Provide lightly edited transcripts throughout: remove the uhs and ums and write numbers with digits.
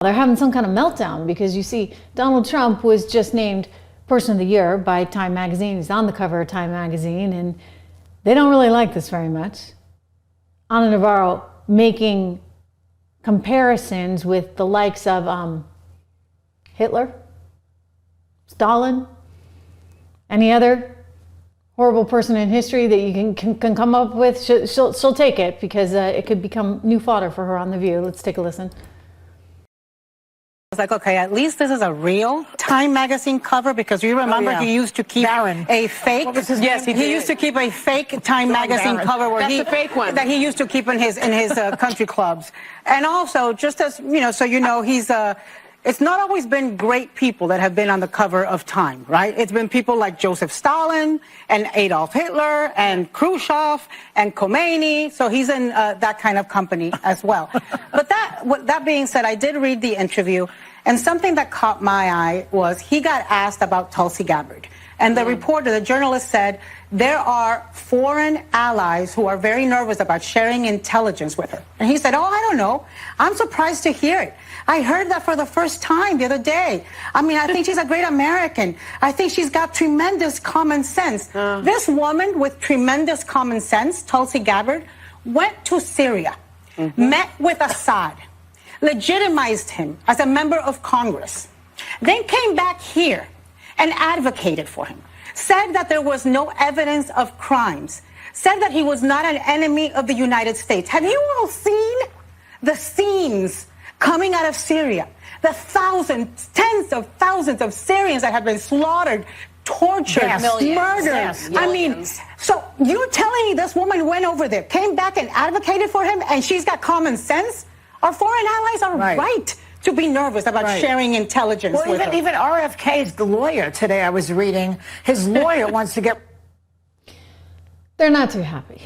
They're having some kind of meltdown because you see Donald Trump was just named Person of the Year by Time Magazine. He's on the cover of Time Magazine, and they don't really like this very much. Navarro making comparisons with the likes of Hitler, Stalin, any other horrible person in history that you can come up with. She'll take it because it could become new fodder for her on The View. Let's take a listen. I was like, okay, at least this is a real Time Magazine cover, because you remember he used to keep a fake. Yes, he used to keep a fake Time Magazine cover where That's a fake one that he used to keep in his country clubs. And also, just as you know, so you know, it's not always been great people that have been on the cover of Time, right? It's been people like Joseph Stalin and Adolf Hitler and Khrushchev and Khomeini. So he's in that kind of company as well. But that being said, I did read the interview, and something that caught my eye was he got asked about Tulsi Gabbard. And the reporter, the journalist, said there are foreign allies who are very nervous about sharing intelligence with her. And he said, oh, I don't know. I'm surprised to hear it. I heard that for the first time the other day. I mean, I think she's a great American. I think she's got tremendous common sense. This woman with tremendous common sense, Tulsi Gabbard, went to Syria, met with Assad, legitimized him as a member of Congress, then came back here and advocated for him, said that there was no evidence of crimes, said that he was not an enemy of the United States. Have you all seen the scenes coming out of Syria? The thousands, tens of thousands of Syrians that have been slaughtered, tortured, murdered. I mean, so you're telling me this woman went over there, came back and advocated for him, and she's got common sense? Our foreign allies are right to be nervous about sharing intelligence with her. Even RFK's lawyer today, I was reading, his lawyer wants to get... They're not too happy.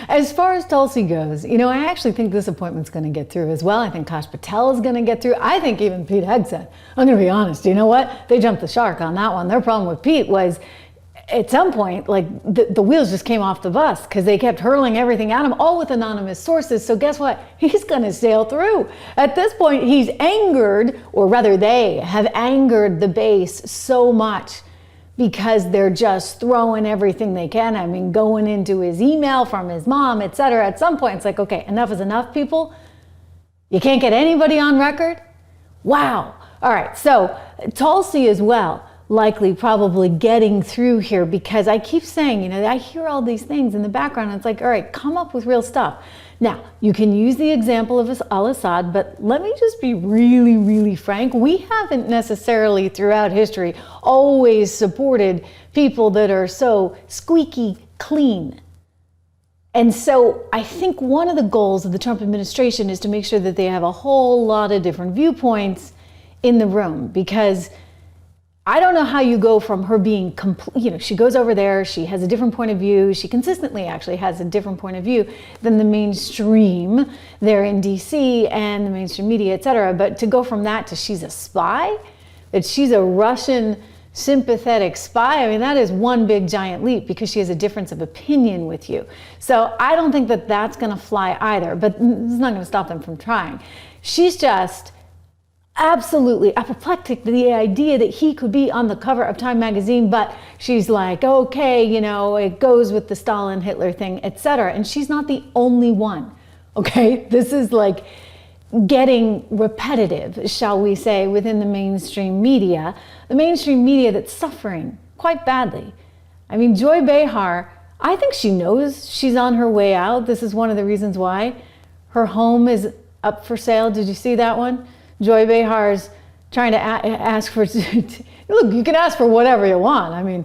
As far as Tulsi goes, you know, I actually think this appointment's going to get through as well. I think Kash Patel is going to get through. I think even Pete Hegseth. I'm going to be honest. You know what? They jumped the shark on that one. Their problem with Pete was, at some point, like, the wheels just came off the bus because they kept hurling everything at him, all with anonymous sources. So guess what? He's going to sail through. At this point, he's angered, or rather they have angered the base so much because they're just throwing everything they can. I mean, going into his email from his mom, etc. At some point, it's like, okay, enough is enough, people. You can't get anybody on record? Wow. All right, so Tulsi as well, likely probably getting through here, because I keep saying, you know, I hear all these things in the background, and it's like, all right, come up with real stuff. Now, you can use the example of al-Assad, but let me just be really, really frank. We haven't necessarily throughout history always supported people that are so squeaky clean. And so I think one of the goals of the Trump administration is to make sure that they have a whole lot of different viewpoints in the room, because I don't know how you go from her being complete, you know, she goes over there, she has a different point of view, she consistently actually has a different point of view than the mainstream there in DC and the mainstream media, etc. But to go from that to she's a spy, that she's a Russian sympathetic spy, I mean, that is one big giant leap, because she has a difference of opinion with you. So I don't think that that's going to fly either, but it's not going to stop them from trying. She's just absolutely apoplectic to the idea that he could be on the cover of Time Magazine, but she's like, okay, you know, it goes with the Stalin Hitler thing, etc. And she's not the only one, okay? This is like getting repetitive, shall we say, within the mainstream media that's suffering quite badly. I mean, Joy Behar, I think she knows she's on her way out. This is one of the reasons why her home is up for sale. Did you see that one? Joy Behar's trying to ask for, look, you can ask for whatever you want. I mean,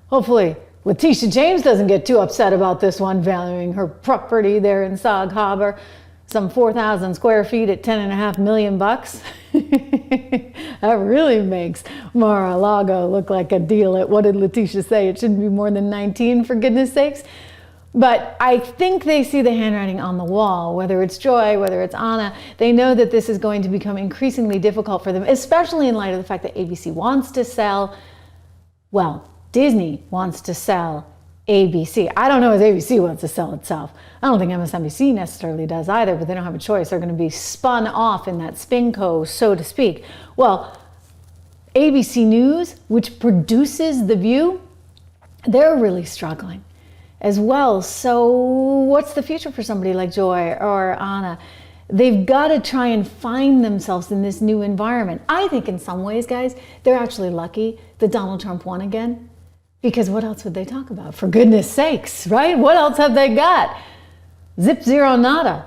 hopefully Letitia James doesn't get too upset about this one, valuing her property there in Sag Harbor, some 4,000 square feet at $10.5 million. That really makes Mar-a-Lago look like a deal at, what did Letitia say? It shouldn't be more than 19, for goodness sakes. But I think they see the handwriting on the wall, whether it's Joy, whether it's Anna. They know that this is going to become increasingly difficult for them, especially in light of the fact that ABC wants to sell, well, Disney wants to sell ABC. I don't know if ABC wants to sell itself. I don't think MSNBC necessarily does either, but they don't have a choice. They're going to be spun off in that spinco, so to speak. Well, ABC News, which produces The View, they're really struggling as well. So what's the future for somebody like Joy or Anna? They've got to try and find themselves in this new environment. I think in some ways, guys, they're actually lucky that Donald Trump won again, because what else would they talk about? For goodness sakes, right? What else have they got? Zip, zero, nada.